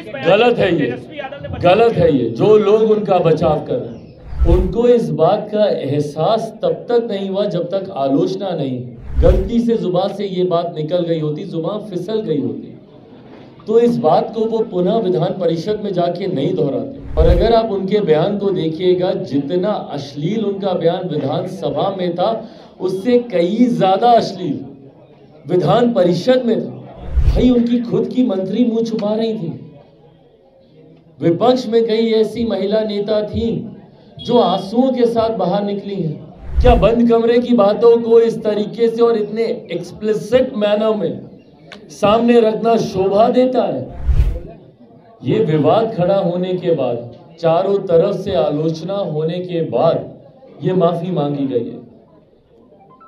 गलत है ये, गलत है ये। जो लोग उनका बचाव कर रहे हैं उनको इस बात का एहसास तब तक नहीं हुआ जब तक आलोचना नहीं, गलती से जुबान से ये बात निकल गई होती, जुबान फिसल गई होती, तो इस बात को वो पुनः विधान परिषद में जाके नहीं दोहराते। और अगर आप उनके बयान को देखिएगा, जितना अश्लील उनका बयान विधानसभा में था उससे कई ज्यादा अश्लील विधान परिषद में था। भाई उनकी खुद की मंत्री मुंह छुपा रही थी। विपक्ष में कई ऐसी महिला नेता थी जो आंसुओं के साथ बाहर निकली हैं। क्या बंद कमरे की बातों को इस तरीके से और इतने एक्सप्लिसिट मैनर में सामने रखना शोभा देता है? ये विवाद खड़ा होने के बाद, चारों तरफ से आलोचना होने के बाद ये माफी मांगी गई है।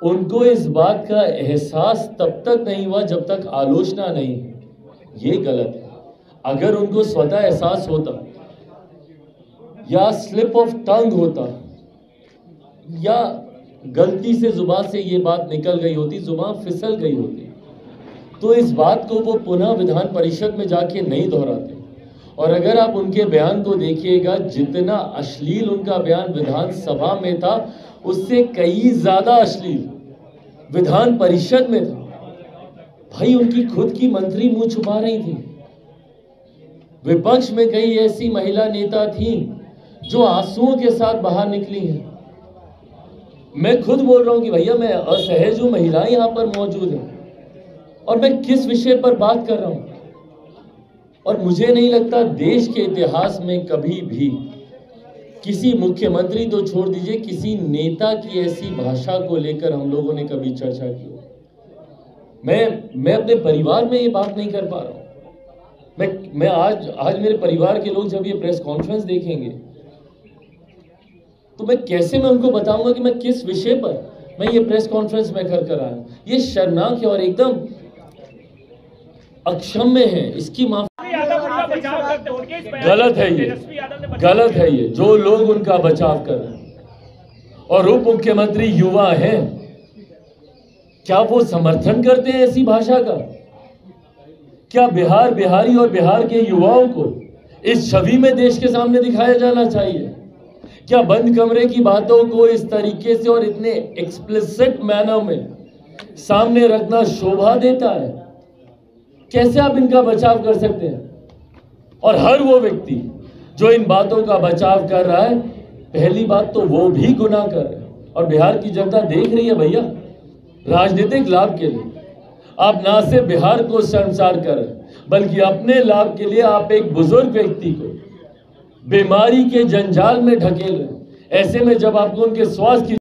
उनको इस बात का एहसास तब तक नहीं हुआ जब तक आलोचना नहीं, ये गलत है। अगर उनको स्वतः एहसास होता या स्लिप ऑफ टंग होता या गलती से जुबान से ये बात निकल गई होती, जुबान फिसल गई होती, तो इस बात को वो पुनः विधान परिषद में जाके नहीं दोहराते। और अगर आप उनके बयान को देखिएगा, जितना अश्लील उनका बयान विधानसभा में था उससे कई ज्यादा अश्लील विधान परिषद में था। भाई उनकी खुद की मंत्री मुंह छुपा रही थी। विपक्ष में कई ऐसी महिला नेता थी जो आंसुओं के साथ बाहर निकली हैं। मैं खुद बोल रहा हूं कि भैया मैं असहज हूं, महिलाएं यहां पर मौजूद हैं और मैं किस विषय पर बात कर रहा हूं। और मुझे नहीं लगता देश के इतिहास में कभी भी किसी मुख्यमंत्री तो छोड़ दीजिए, किसी नेता की ऐसी भाषा को लेकर हम लोगों ने कभी चर्चा की हो। मैं अपने परिवार में ये बात नहीं कर पा रहा हूं। मैं आज मेरे परिवार के लोग जब ये प्रेस कॉन्फ्रेंस देखेंगे तो मैं उनको बताऊंगा कि मैं किस विषय पर मैं ये प्रेस कॉन्फ्रेंस में कर आया हूं। ये शर्मनाक है और एकदम अक्षम्य है। इसकी माफी गलत है ये, गलत है ये। जो लोग उनका बचाव कर रहे हैं और उप मुख्यमंत्री युवा हैं, क्या वो समर्थन करते हैं ऐसी भाषा का? क्या बिहारी और बिहार के युवाओं को इस छवि में देश के सामने दिखाया जाना चाहिए? क्या बंद कमरे की बातों को इस तरीके से और इतने एक्सप्लिसिट मैनर में सामने रखना शोभा देता है? कैसे आप इनका बचाव कर सकते हैं? और हर वो व्यक्ति जो इन बातों का बचाव कर रहा है, पहली बात तो वो भी गुनाह कर रहे हैं और बिहार की जनता देख रही है। भैया राजनीतिक लाभ के लिए आप ना सिर्फ बिहार को शर्मसार कर रहे हैं बल्कि अपने लाभ के लिए आप एक बुजुर्ग व्यक्ति को बीमारी के जंजाल में ढकेल रहे हैं। ऐसे में जब आपको उनके स्वास्थ्य की